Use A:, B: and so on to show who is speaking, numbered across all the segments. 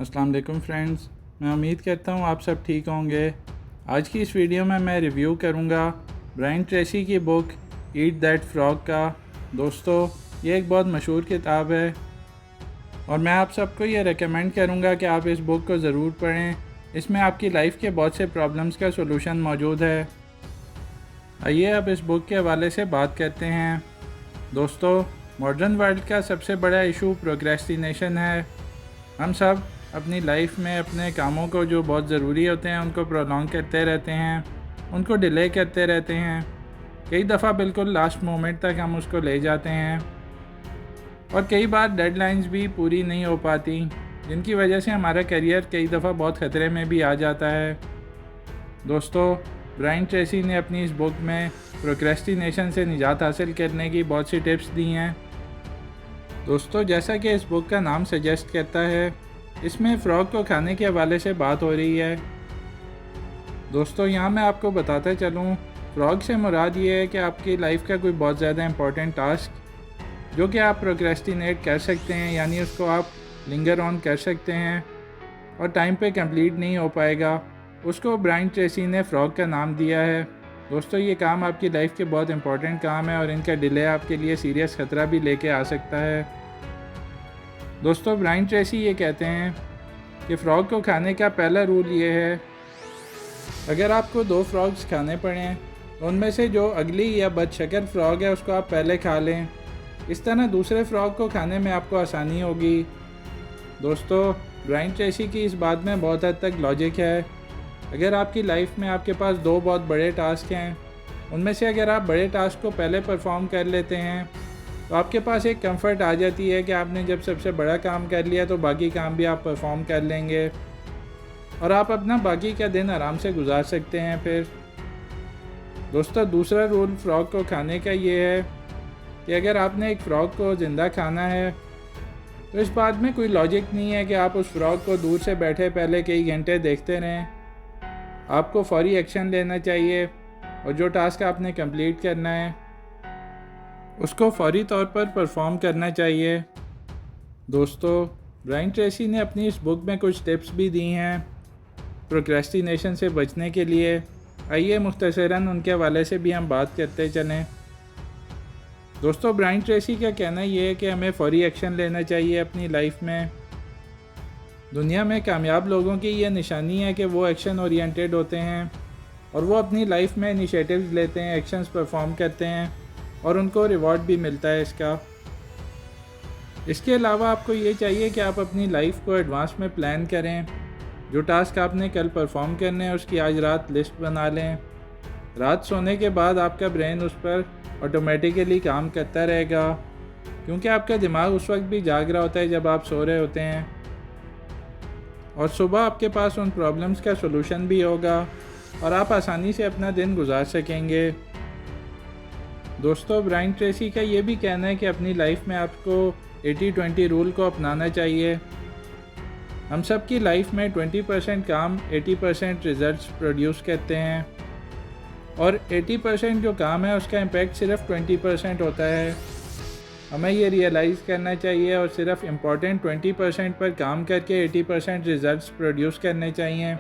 A: अस्सलाम वालेकुम फ्रेंड्स, मैं उम्मीद करता हूँ आप सब ठीक होंगे। आज की इस वीडियो में मैं रिव्यू करूँगा ब्रायन ट्रेसी की बुक ईट दैट फ्रॉग का। दोस्तों, ये एक बहुत मशहूर किताब है और मैं आप सबको ये रेकमेंड करूँगा कि आप इस बुक को ज़रूर पढ़ें। इसमें आपकी लाइफ के बहुत से प्रॉब्लम्स का सोल्यूशन मौजूद है। आइए अब इस बुक के हवाले से बात करते हैं। दोस्तों, मॉडर्न वर्ल्ड का सबसे बड़ा इशू प्रोक्रेस्टिनेशन है। हम सब अपनी लाइफ में अपने कामों को जो बहुत ज़रूरी होते हैं उनको प्रोलॉन्ग करते रहते हैं, उनको डिले करते रहते हैं। कई दफ़ा बिल्कुल लास्ट मोमेंट तक हम उसको ले जाते हैं और कई बार डेडलाइंस भी पूरी नहीं हो पाती, जिनकी वजह से हमारा करियर कई दफ़ा बहुत ख़तरे में भी आ जाता है। दोस्तों, ब्रायन ट्रेसी ने अपनी इस बुक में प्रोक्रेस्टिनेशन से निजात हासिल करने की बहुत सी टिप्स दी हैं। दोस्तों, जैसा कि इस बुक का नाम सजेस्ट करता है, इसमें फ़्रॉग को खाने के हवाले से बात हो रही है। दोस्तों, यहाँ मैं आपको बताता चलूँ, फ़्रॉग से मुराद ये है कि आपकी लाइफ का कोई बहुत ज़्यादा इंपॉर्टेंट टास्क जो कि आप प्रोक्रेस्टिनेट कर सकते हैं, यानी उसको आप लिंगर ऑन कर सकते हैं और टाइम पे कंप्लीट नहीं हो पाएगा, उसको ब्रायन ट्रेसी ने फ़्रॉग का नाम दिया है। दोस्तों, ये काम आपकी लाइफ के बहुत इंपॉर्टेंट काम है और इनका डिले आपके लिए सीरियस ख़तरा भी लेके आ सकता है। दोस्तों, ब्रायन ट्रेसी ये कहते हैं कि फ़्रॉग को खाने का पहला रूल ये है, अगर आपको 2 फ्रॉग्स खाने पड़ें तो उनमें से जो अगली या बदशक्ल फ़्रॉग है उसको आप पहले खा लें। इस तरह दूसरे फ़्रॉग को खाने में आपको आसानी होगी। दोस्तों, ब्रायन ट्रेसी की इस बात में बहुत हद तक लॉजिक है। अगर आपकी लाइफ में आपके पास 2 बहुत बड़े टास्क हैं, उनमें से अगर आप बड़े टास्क को पहले परफॉर्म कर लेते हैं तो आपके पास एक कंफर्ट आ जाती है कि आपने जब सबसे बड़ा काम कर लिया तो बाकी काम भी आप परफॉर्म कर लेंगे और आप अपना बाकी का दिन आराम से गुजार सकते हैं। फिर दोस्तों, दूसरा रूल फ़्रॉग को खाने का ये है कि अगर आपने एक फ़्रॉग को ज़िंदा खाना है तो इस बात में कोई लॉजिक नहीं है कि आप उस फ़्रॉग को दूर से बैठे पहले कई घंटे देखते रहें। आपको फौरी एक्शन लेना चाहिए और जो टास्क आपने कंप्लीट करना है उसको फौरी तौर पर परफॉर्म करना चाहिए। दोस्तों, ब्रायन ट्रेसी ने अपनी इस बुक में कुछ टिप्स भी दी हैं प्रोक्रेस्टिनेशन से बचने के लिए। आइए मुख्तसरन उनके हवाले से भी हम बात करते चलें। दोस्तों, ब्रायन ट्रेसी का कहना ये है कि हमें फौरी एक्शन लेना चाहिए अपनी लाइफ में। दुनिया में कामयाब लोगों की ये निशानी है कि वो एक्शन ओरिएंटेड होते हैं और वो अपनी लाइफ में इनिशिएटिव्स लेते हैं, एक्शंस परफॉर्म करते हैं और उनको रिवॉर्ड भी मिलता है इसका। इसके अलावा आपको ये चाहिए कि आप अपनी लाइफ को एडवांस में प्लान करें। जो टास्क आपने कल परफॉर्म करने हैं उसकी आज रात लिस्ट बना लें। रात सोने के बाद आपका ब्रेन उस पर ऑटोमेटिकली काम करता रहेगा, क्योंकि आपका दिमाग उस वक्त भी जाग रहा होता है जब आप सो रहे होते हैं और सुबह आपके पास उन प्रॉब्लम्स का सोल्यूशन भी होगा और आप आसानी से अपना दिन गुजार सकेंगे। दोस्तों, ब्रायन ट्रेसी का ये भी कहना है कि अपनी लाइफ में आपको 80-20 रूल को अपनाना चाहिए। हम सब की लाइफ में 20% काम 80% रिजल्ट्स प्रोड्यूस करते हैं और 80% जो काम है उसका इम्पैक्ट सिर्फ 20% होता है। हमें ये रियलाइज़ करना चाहिए और सिर्फ इम्पॉर्टेंट 20% पर काम करके 80% रिजल्ट्स प्रोड्यूस करने चाहिए।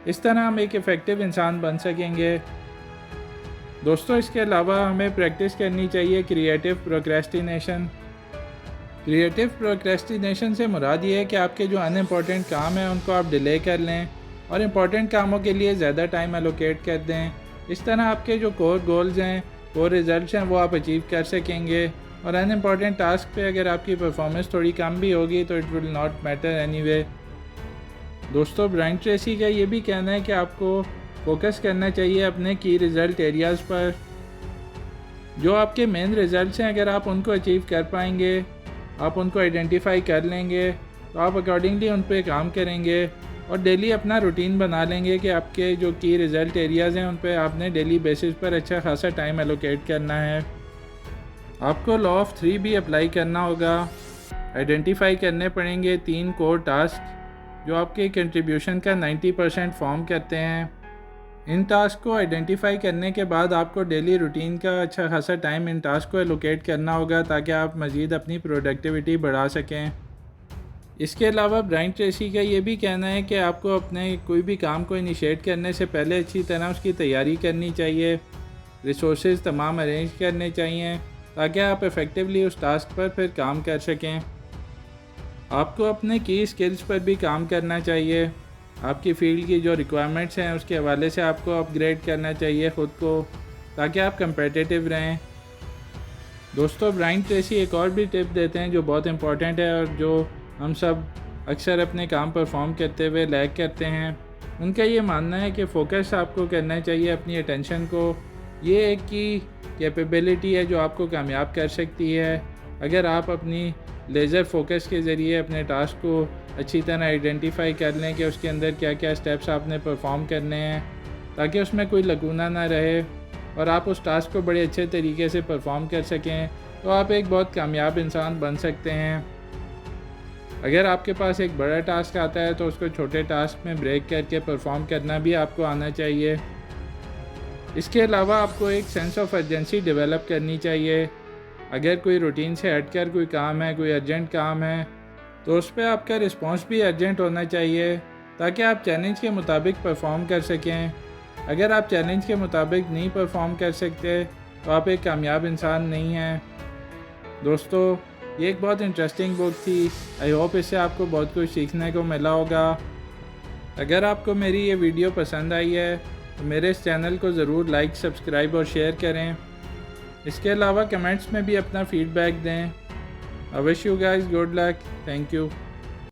A: इस तरह हम एक इफ़ेक्टिव इंसान बन सकेंगे। दोस्तों, इसके अलावा हमें प्रैक्टिस करनी चाहिए क्रिएटिव प्रोक्रेस्टिनेशन। क्रिएटिव प्रोक्रेस्टिनेशन से मुराद ये है कि आपके जो अनइम्पॉर्टेंट काम हैं उनको आप डिले कर लें और इम्पॉर्टेंट कामों के लिए ज़्यादा टाइम एलोकेट कर दें। इस तरह आपके जो कोर गोल्स हैं, कोर रिजल्ट्स हैं, वो आप अचीव कर सकेंगे और अनइम्पॉर्टेंट टास्क पे अगर आपकी परफॉर्मेंस थोड़ी कम भी होगी तो it will not matter anyway. दोस्तों, ब्रायन ट्रेसी का ये भी कहना है कि आपको फोकस करना चाहिए अपने की रिज़ल्ट एरियाज़ पर। जो आपके मेन रिज़ल्ट्स हैं, अगर आप उनको अचीव कर पाएंगे, आप उनको आइडेंटिफाई कर लेंगे तो आप अकॉर्डिंगली उन पे काम करेंगे और डेली अपना रूटीन बना लेंगे कि आपके जो की रिज़ल्ट एरियाज़ हैं उन पे आपने डेली बेसिस पर अच्छा खासा टाइम एलोकेट करना है। आपको लॉ ऑफ 3 भी अप्लाई करना होगा। आइडेंटिफाई करने पड़ेंगे 3 कोर टास्क जो आपके कंट्रीब्यूशन का 90% फॉर्म करते हैं। इन टास्क को आइडेंटिफाई करने के बाद आपको डेली रूटीन का अच्छा खासा टाइम इन टास्क को एलोकेट करना होगा ताकि आप मज़ीद अपनी प्रोडक्टिविटी बढ़ा सकें। इसके अलावा ब्रायन ट्रेसी का ये भी कहना है कि आपको अपने कोई भी काम को इनिशिएट करने से पहले अच्छी तरह उसकी तैयारी करनी चाहिए, रिसोर्सेज तमाम अरेंज करने चाहिए ताकि आप इफ़ेक्टिवली उस टास्क पर फिर काम कर सकें। आपको अपने की स्किल्स पर भी काम करना चाहिए। आपकी फ़ील्ड की जो रिक्वायरमेंट्स हैं उसके हवाले से आपको अपग्रेड करना चाहिए ख़ुद को, ताकि आप कंपेटिटिव रहें। दोस्तों, ब्रायन ट्रेसी एक और भी टिप देते हैं जो बहुत इंपॉर्टेंट है और जो हम सब अक्सर अपने काम परफॉर्म करते हुए लैग करते हैं। उनका ये मानना है कि फ़ोकस आपको करना चाहिए अपनी अटेंशन को। ये एक की कैपेबिलिटी है जो आपको कामयाब कर सकती है। अगर आप अपनी लेज़र फोकस के ज़रिए अपने टास्क को अच्छी तरह आइडेंटिफाई कर लें कि उसके अंदर क्या क्या स्टेप्स आपने परफॉर्म करने हैं ताकि उसमें कोई लकूना ना रहे और आप उस टास्क को बड़े अच्छे तरीके से परफॉर्म कर सकें, तो आप एक बहुत कामयाब इंसान बन सकते हैं। अगर आपके पास एक बड़ा टास्क आता है तो उसको छोटे टास्क में ब्रेक करके परफॉर्म करना भी आपको आना चाहिए। इसके अलावा आपको एक सेंस ऑफ अर्जेंसी डेवलप करनी चाहिए। अगर कोई रूटीन से हटकर कोई काम है, कोई अर्जेंट काम है, तो उस पर आपका रिस्पॉन्स भी अर्जेंट होना चाहिए ताकि आप चैलेंज के मुताबिक परफॉर्म कर सकें। अगर आप चैलेंज के मुताबिक नहीं परफॉर्म कर सकते तो आप एक कामयाब इंसान नहीं हैं। दोस्तों, ये एक बहुत इंटरेस्टिंग बुक थी। आई होप इससे आपको बहुत कुछ सीखने को मिला होगा। अगर आपको मेरी ये वीडियो पसंद आई है तो मेरे इस चैनल को ज़रूर लाइक, सब्सक्राइब और शेयर करें। इसके अलावा कमेंट्स में भी अपना फ़ीडबैक दें। I wish you guys good luck. Thank you.